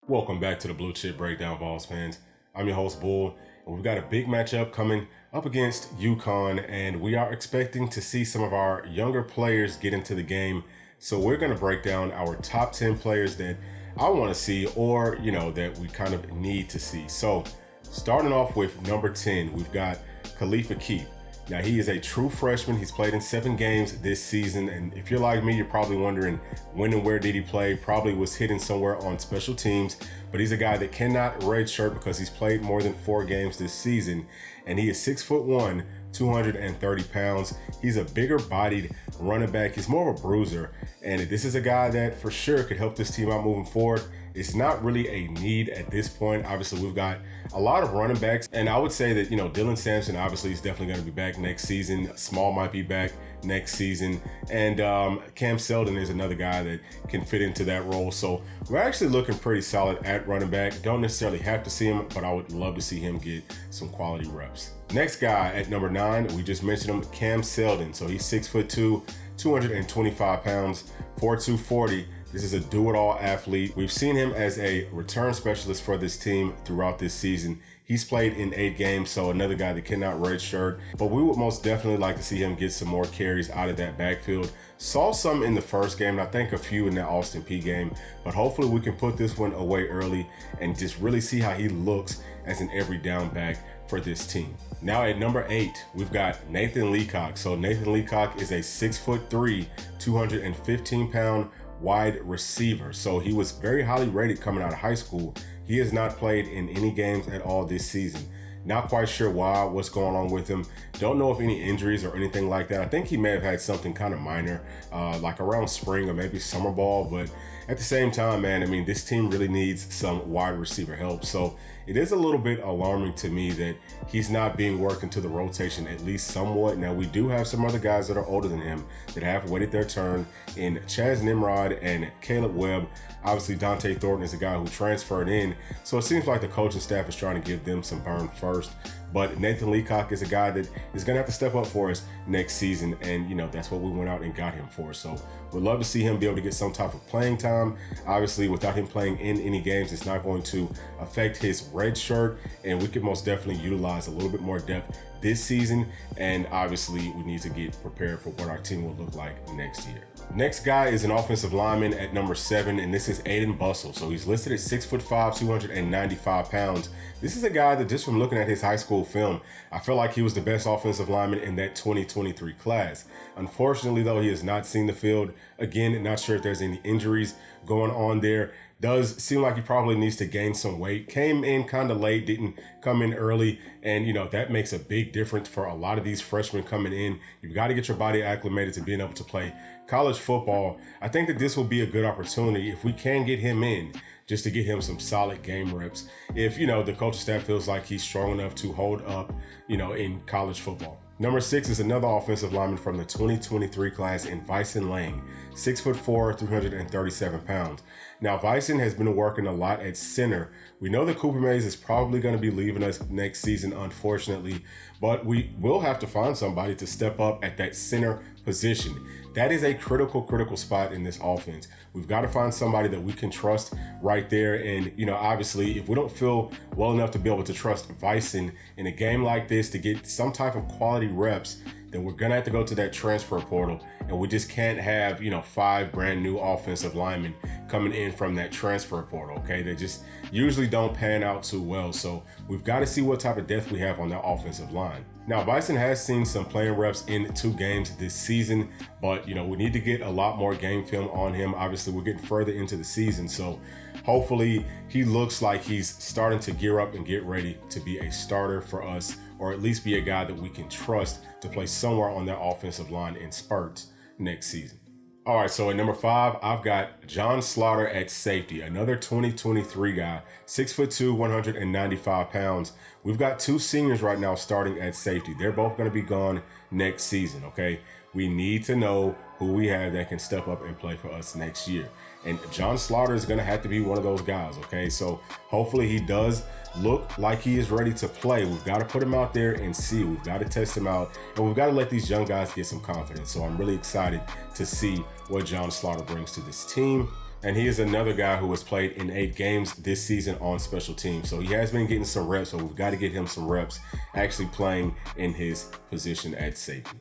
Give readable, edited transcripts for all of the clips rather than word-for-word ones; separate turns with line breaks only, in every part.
Welcome back to the Blue Chip Breakdown, Vols fans. I'm your host, Bull, and we've got a big matchup coming up against UConn, and we are expecting to see some of our younger players get into the game. So we're going to break down our top 10 players that I want to see, or, that we kind of need to see. So starting off with number 10, we've got Khalifa Keith. Now, he is a true freshman. He's played in 7 games this season. And if you're like me, you're probably wondering when and where did he play? Probably was hidden somewhere on special teams. But he's a guy that cannot redshirt because he's played more than 4 games this season. And he is 6'1", 230 pounds. He's a bigger bodied running back. He's more of a bruiser. And this is a guy that for sure could help this team out moving forward. It's not really a need at this point. Obviously, we've got a lot of running backs. And I would say that, Dylan Sampson obviously is definitely going to be back next season. Small might be back next season. And Cam Seldon is another guy that can fit into that role. So we're actually looking pretty solid at running back. Don't necessarily have to see him, but I would love to see him get some quality reps. Next guy at number 9, we just mentioned him, Cam Seldon. So he's 6'2", 225 pounds, 4'2", 40. This is a do-it-all athlete. We've seen him as a return specialist for this team throughout this season. He's played in 8 games, so another guy that cannot redshirt. But we would most definitely like to see him get some more carries out of that backfield. Saw some in the first game, and I think a few in that Austin Peay game. But hopefully we can put this one away early and just really see how he looks as an every down back for this team. Now at number 8, we've got Nathan Leacock. So Nathan Leacock is a 6'3", 215 pound wide receiver. So he was very highly rated coming out of high school. He has not played in any games at all this season. Not quite sure why, what's going on with him. Don't know if any injuries or anything like that. I think he may have had something kind of minor, like around spring or maybe summer ball. But at the same time, man, I mean, this team really needs some wide receiver help. So it is a little bit alarming to me that he's not being worked into the rotation, at least somewhat. Now, we do have some other guys that are older than him that have waited their turn in Chaz Nimrod and Caleb Webb. Obviously, Dante Thornton is a guy who transferred in. So it seems like the coaching staff is trying to give them some burn first. But Nathan Leacock is a guy that is going to have to step up for us next season. And, that's what we went out and got him for. So we'd love to see him be able to get some type of playing time. Obviously, without him playing in any games, it's not going to affect his red shirt. And we could most definitely utilize a little bit more depth this season. And obviously, we need to get prepared for what our team will look like next year. Next guy is an offensive lineman at number 7, and this is Aiden Bustle. So he's listed at 6'5", 295 pounds. This is a guy that, just from looking at his high school film, I feel like he was the best offensive lineman in that 2023 class. Unfortunately, though, he has not seen the field. Again, not sure if there's any injuries going on there. Does seem like he probably needs to gain some weight. Came in kind of late, didn't come in early. And, that makes a big difference for a lot of these freshmen coming in. You've got to get your body acclimated to being able to play college football. I think that this will be a good opportunity if we can get him in, just to get him some solid game reps. If, the coaching staff feels like he's strong enough to hold up, in college football. Number 6 is another offensive lineman from the 2023 class in Vyson Lang, 6'4", 337 pounds. Now, Vyson has been working a lot at center. We know that Cooper Mays is probably going to be leaving us next season, unfortunately, but we will have to find somebody to step up at that center position. That is a critical spot in this offense. We've got to find somebody that we can trust right there. And, obviously, if we don't feel well enough to be able to trust Vyson in a game like this to get some type of quality reps, then we're going to have to go to that transfer portal. And we just can't have, 5 brand new offensive linemen coming in from that transfer portal, okay? They just usually don't pan out too well. So we've got to see what type of depth we have on that offensive line. Now, Vyson has seen some playing reps in 2 games this season, but, we need to get a lot more game film on him. Obviously, we're getting further into the season, so hopefully he looks like he's starting to gear up and get ready to be a starter for us, or at least be a guy that we can trust to play somewhere on that offensive line in spurts next season. All right, so at number 5, I've got John Slaughter at safety, another 2023 guy, 6'2", 195 pounds. We've got 2 seniors right now starting at safety. They're both going to be gone next season, okay? We need to know who we have that can step up and play for us next year. And John Slaughter is going to have to be one of those guys, okay? So hopefully he does look like he is ready to play. We've got to put him out there and see. We've got to test him out, and we've got to let these young guys get some confidence. So I'm really excited to see what John Slaughter brings to this team. And he is another guy who has played in 8 games this season on special teams. So he has been getting some reps, so we've got to get him some reps actually playing in his position at safety.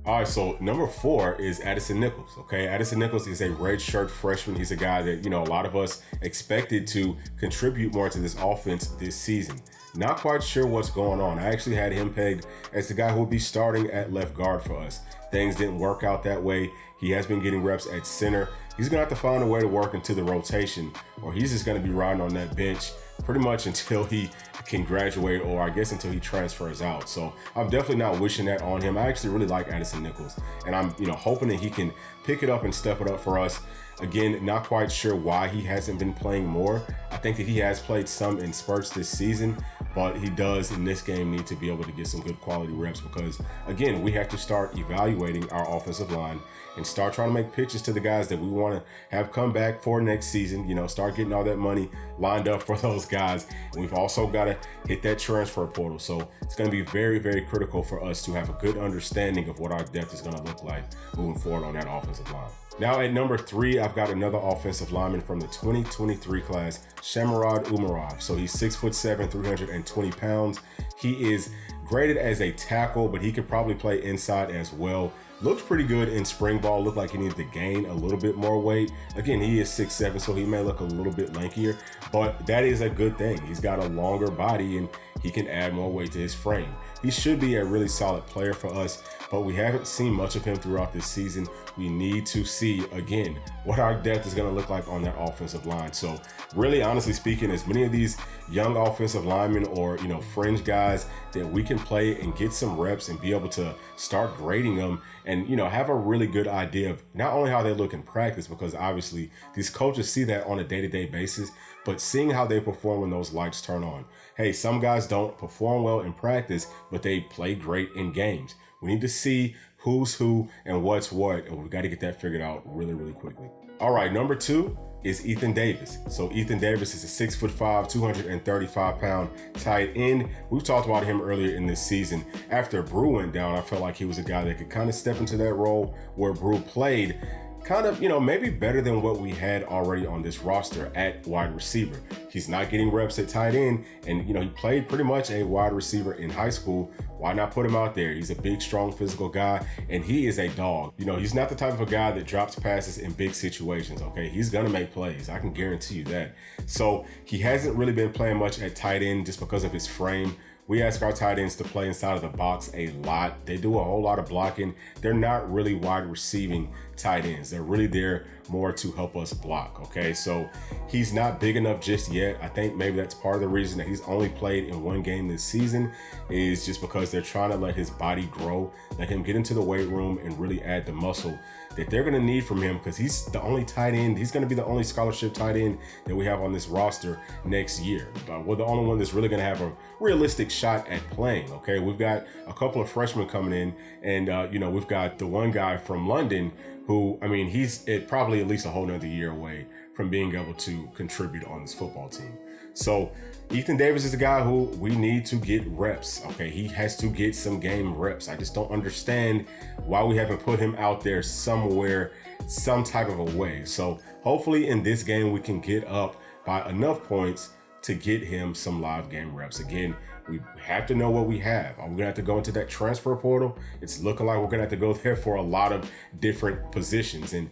All right, so number 4 is Addison Nichols, okay? Addison Nichols is a redshirt freshman. He's a guy that, a lot of us expected to contribute more to this offense this season. Not quite sure what's going on. I actually had him pegged as the guy who would be starting at left guard for us. Things didn't work out that way. He has been getting reps at center. He's gonna have to find a way to work into the rotation, or he's just gonna be riding on that bench pretty much until he can graduate, or I guess until he transfers out. So I'm definitely not wishing that on him. I actually really like Addison Nichols, and I'm hoping that he can pick it up and step it up for us. Again, not quite sure why he hasn't been playing more. I think that he has played some in spurts this season, but he does in this game need to be able to get some good quality reps because, again, we have to start evaluating our offensive line and start trying to make pitches to the guys that we want to have come back for next season. Start getting all that money lined up for those guys. And we've also got to hit that transfer portal. So it's going to be very, very critical for us to have a good understanding of what our depth is going to look like moving forward on that offensive line. Now at number 3, I've got another offensive lineman from the 2023 class, Shamarad Umarov. So he's 6'7", 320 pounds. He is graded as a tackle, but he could probably play inside as well. Looks pretty good in spring ball. Looked like he needed to gain a little bit more weight. Again, he is 6'7", so he may look a little bit lankier, but that is a good thing. He's got a longer body and he can add more weight to his frame. He should be a really solid player for us, but we haven't seen much of him throughout this season. We need to see, again, what our depth is going to look like on that offensive line. So really, honestly speaking, as many of these young offensive linemen or, fringe guys that we can play and get some reps and be able to start grading them and, have a really good idea of not only how they look in practice, because obviously these coaches see that on a day-to-day basis, but seeing how they perform when those lights turn on. Hey, some guys don't perform well in practice, but they play great in games. We need to see who's who and what's what, and we've got to get that figured out really, really quickly. All right, number 2 is Ethan Davis. So Ethan Davis is a 6'5", 235-pound tight end. We've talked about him earlier in this season. After Brew went down, I felt like he was a guy that could kind of step into that role where Brew played kind of, maybe better than what we had already on this roster at wide receiver. He's not getting reps at tight end, and, he played pretty much a wide receiver in high school. Why not put him out there? He's a big, strong, physical guy, and he is a dog. He's not the type of a guy that drops passes in big situations, okay? He's gonna make plays. I can guarantee you that. So he hasn't really been playing much at tight end just because of his frame. We ask our tight ends to play inside of the box a lot. They do a whole lot of blocking. They're not really wide receiving tight ends. They're really there more to help us block, okay? So he's not big enough just yet. I think maybe that's part of the reason that he's only played in 1 game this season is just because they're trying to let his body grow, let him get into the weight room and really add the muscle that they're gonna need from him because he's the only tight end. He's gonna be the only scholarship tight end that we have on this roster next year. We're the only one that's really gonna have a realistic shot at playing, okay? We've got a couple of freshmen coming in and, we've got the one guy from London who, he's probably at least a whole nother year away from being able to contribute on this football team. So Ethan Davis is a guy who we need to get reps, okay? He has to get some game reps. I just don't understand why we haven't put him out there somewhere, some type of a way. So hopefully in this game, we can get up by enough points to get him some live game reps. Again, we have to know what we have. Are we gonna have to go into that transfer portal? It's looking like we're gonna have to go there for a lot of different positions. And,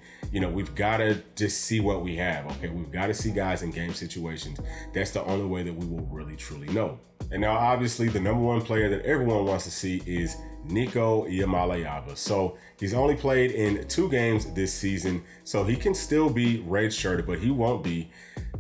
we've gotta just see what we have, okay? We've gotta see guys in game situations. That's the only way that we will really, truly know. And now, obviously, the number 1 player that everyone wants to see is Nico Iamaleava. So he's only played in 2 games this season, so he can still be redshirted, but he won't be.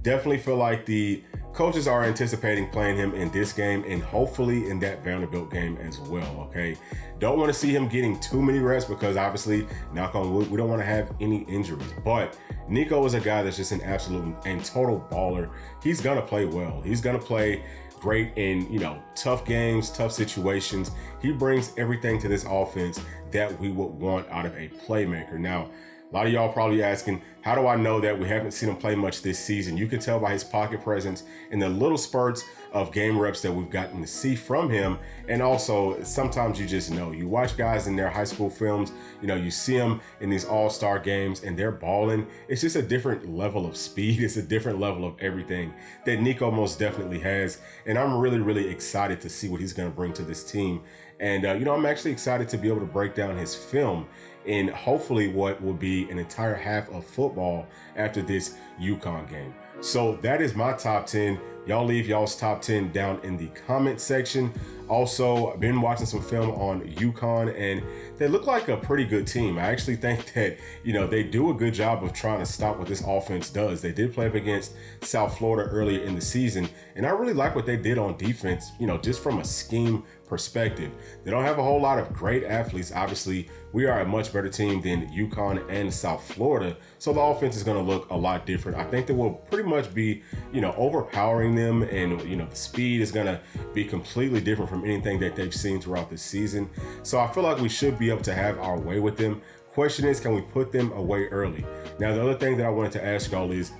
Definitely feel like the coaches are anticipating playing him in this game and hopefully in that Vanderbilt game as well, okay? Don't want to see him getting too many reps because obviously, knock on wood, we don't want to have any injuries. But Nico is a guy that's just an absolute and total baller. He's going to play well. He's going to play great in, tough games, tough situations. He brings everything to this offense that we would want out of a playmaker. Now, a lot of y'all probably asking, How do I know that? We haven't seen him play much this season. You can tell by his pocket presence and the little spurts of game reps that we've gotten to see from him. And also, sometimes you just know. You watch guys in their high school films, you see them in these all-star games and they're balling. It's just a different level of speed. It's a different level of everything that Nico most definitely has. And I'm really, really excited to see what he's going to bring to this team. And, I'm actually excited to be able to break down his film in hopefully what will be an entire half of football after this UConn game. So that is my top 10. Y'all leave y'all's top 10 down in the comment section. Also, I've been watching some film on UConn and they look like a pretty good team. I actually think that, they do a good job of trying to stop what this offense does. They did play up against South Florida earlier in the season, and I really like what they did on defense, just from a scheme perspective. They don't have a whole lot of great athletes. Obviously, we are a much better team than UConn and South Florida, so the offense is going to look a lot different. I think that we'll pretty much be, overpowering them, and, the speed is going to be completely different from anything that they've seen throughout the season. So I feel like we should be able to have our way with them. Question is, can we put them away early? Now, the other thing that I wanted to ask y'all is,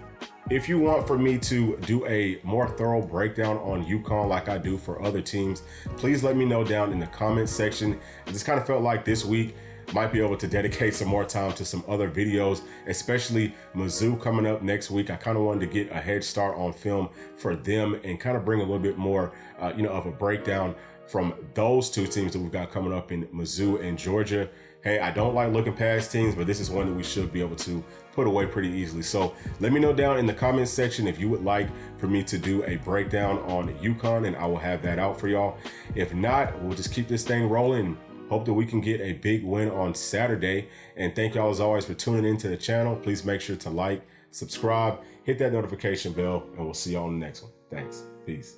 if you want for me to do a more thorough breakdown on UConn like I do for other teams, please let me know down in the comments section. I just kind of felt like this week might be able to dedicate some more time to some other videos, especially Mizzou coming up next week. I kind of wanted to get a head start on film for them and kind of bring a little bit more, of a breakdown from those two teams that we've got coming up in Mizzou and Georgia. Hey, I don't like looking past teams, but this is one that we should be able to put away pretty easily. So let me know down in the comments section if you would like for me to do a breakdown on UConn, and I will have that out for y'all. If not, we'll just keep this thing rolling. Hope that we can get a big win on Saturday. And thank y'all as always for tuning into the channel. Please make sure to like, subscribe, hit that notification bell, and we'll see y'all on the next one. Thanks. Peace.